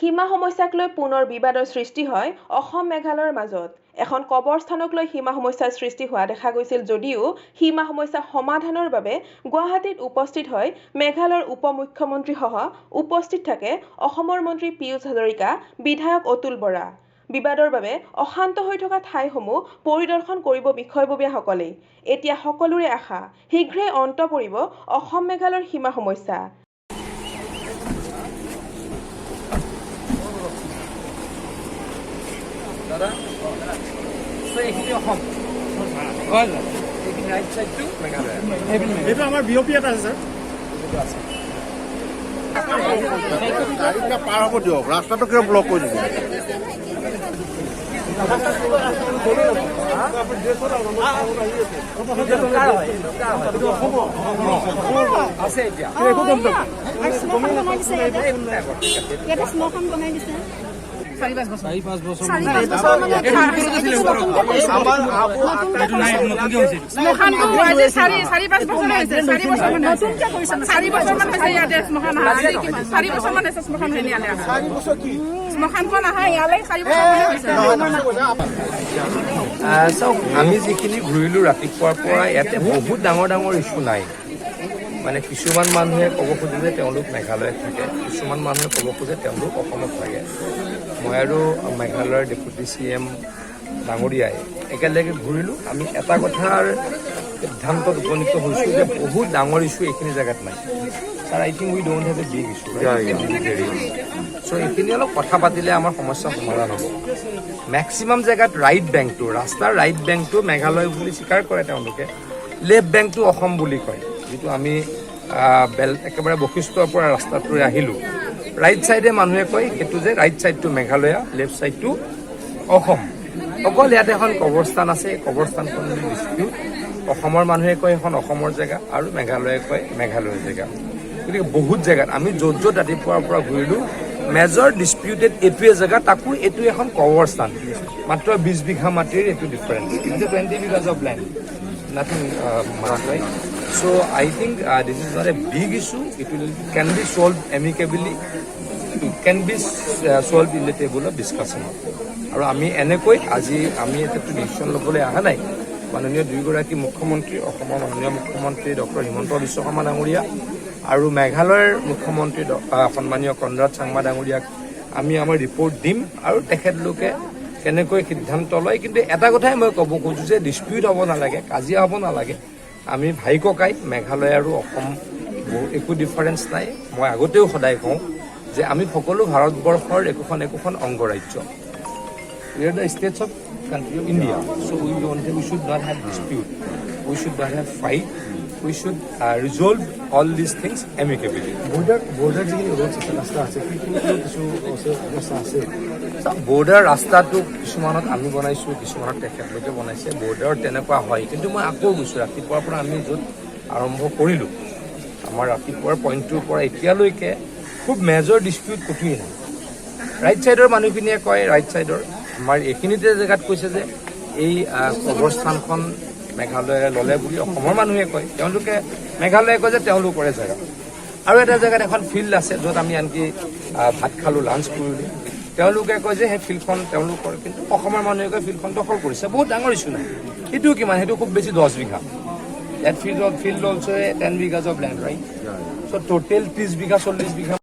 সীমা সমস্যাক লৈ পুনৰ বিবাদৰ সৃষ্টি হয় অসম মেঘালয়ৰ মাজত। এখন কবৰস্থানক লৈ সীমা সমস্যাৰ সৃষ্টি হোৱা দেখা গৈছিল যদিও সীমা সমস্যা সমাধানৰ বাবে গুৱাহাটীত উপস্থিত হয় মেঘালয়ৰ উপমুখ্যমন্ত্ৰীসহ উপস্থিত থাকে অসমৰ মন্ত্ৰী পীয়ুষ হাজৰিকা, বিধায়ক অতুল বৰা। বিবাদৰ বাবে অশান্ত হৈ থকা ঠাইসমূহ পৰিদৰ্শন কৰিব বিষয়ববীয়াসকলে। এতিয়া সকলোৰে আশা শীঘ্ৰেই অন্ত পৰিব অসম মেঘালয়ৰ সীমা সমস্যা। দাদা এইখিনি অসম হয় এইখিনি ৰাইট চাইডটো মেঘালয় এইটো আমাৰ বিঅপি এটা আছে স্যাৰ গাড়ীটা পাৰ হ'ব দিয়ক ৰাস্তাটো কিয় ব্লক কৰি দিব আছে এতিয়া চাওক আমি যিখিনি ঘূৰিলো ৰাতিপুৱাৰ পৰা ইয়াতে বহুত ডাঙৰ ডাঙৰ ইছ্যু নাই মানে কিছুমান মানুহে ক'ব খোজে যে তেওঁলোক মেঘালয়ত থাকে কিছুমান মানুহে ক'ব খোজে তেওঁলোক অসমত থাকে মই আৰু মেঘালয়ৰ ডেপুটি CM ডাঙৰীয়াই একেলগে ঘূৰিলোঁ আমি এটা কথাৰ সিদ্ধান্তত উপনীত হৈছোঁ যে বহুত ডাঙৰ ইছ্যু এইখিনি জেগাত নাই sir I think we don't have a big issue so' এইখিনি অলপ কথা পাতিলে আমাৰ সমস্যা সমাধান হ'ব মেক্সিমাম জেগাত ৰাইট বেংকটো ৰাস্তাৰ ৰাইট বেংকটো মেঘালয় বুলি স্বীকাৰ কৰে তেওঁলোকে লেফ্ট বেংকটো অসম বুলি কয় যিটো আমি একেবাৰে বশিষ্ঠৰ পৰা ৰাস্তাটোৰে আহিলোঁ ৰাইট চাইডে মানুহে কয় সেইটো যে ৰাইট চাইডটো মেঘালয়া লেফ্ট চাইডটো অসম অকল ইয়াতে এখন কবৰস্থান আছে কবৰস্থানখন ডিস্ট্ৰিক্ট অসমৰ মানুহে কয় এখন অসমৰ জেগা আৰু মেঘালয়ে কয় মেঘালয়ৰ জেগা গতিকে বহুত জেগাত আমি য'ত য'ত ৰাতিপুৱাৰ পৰা ঘূৰিলোঁ মেজৰ ডিস্পিউটেড এইটোৱে জেগা তাকো এইটো এখন কবৰস্থান মাত্ৰ 20 বিঘা মাটিৰ এইটো difference it's 20 bighas of land nothing much right so I think this is not a big issue it can be solved amicably it can be solved in the table of discussion আৰু আমি এনেকৈ আজি আমি এটা ডিসিশন ল'বলৈ অহা নাই মাননীয় দুইগৰাকী মুখ্যমন্ত্ৰী অসমৰ মাননীয় মুখ্যমন্ত্ৰী ডক্টৰ হিমন্ত বিশ্ব শৰ্মা ডাঙৰীয়া আৰু মেঘালয়ৰ মুখ্যমন্ত্ৰী সন্মানীয় কনৰাড চাংমা ডাঙৰীয়াক আমি আমাৰ ৰিপৰ্ট দিম আৰু তেখেতলোকে কেনেকৈ সিদ্ধান্ত লয় কিন্তু এটা কথাই মই ক'ব খোজোঁ যে ডিস্পিউট হ'ব নালাগে কাজিয়া হ'ব নালাগে আমি ভাই ককাই মেঘালয় আৰু অসম একো ডিফাৰেঞ্চ নাই মই আগতেও সদায় কওঁ যে আমি সকলো ভাৰতবৰ্ষৰ একোখন অংগৰাজ্য we are the states of country of India so we should not have dispute we should not have fight we should resolve all these things amicably border যিখিনি ৰোড আছে ৰাস্তা আছে সেইখিনি কিছু অৱস্থা আছে বৰ্ডাৰ ৰাস্তাটো কিছুমানত আমি বনাইছোঁ কিছুমানত তেখেতলোকে বনাইছে বৰ্ডাৰত তেনেকুৱা হয় কিন্তু মই আকৌ গৈছোঁ ৰাতিপুৱাৰ পৰা আমি য'ত আৰম্ভ কৰিলোঁ আমাৰ ৰাতিপুৱাৰ পইণ্টটোৰ পৰা এতিয়ালৈকে খুব মেজৰ ডিস্পিউট ক'তোৱেই নাই ৰাইট ছাইডৰ মানুহখিনিয়ে কয় ৰাইট ছাইডৰ আমাৰ এইখিনিতে জেগাত কৈছে যে এই কবৰস্থানখন মেঘালয়ে ল'লে বুলি অসমৰ মানুহে কয় তেওঁলোকে মেঘালয়ে কয় যে তেওঁলোকৰে জেগা আৰু এটা জেগাত এখন ফিল্ড আছে য'ত আমি আনকি ভাত খালোঁ লাঞ্চ কৰিলোঁ তেওঁলোকে কয় যে সেই ফিল্ডখন তেওঁলোকৰ কিন্তু অসমৰ মানুহে কয় ফিল্ডখন দখল কৰিছে বহুত ডাঙৰ ইছ্যু নাই সেইটো কিমান সেইটো খুব বেছি 10 bigha that field also 10 bighas of land right so' total 30 bigha 40 bigha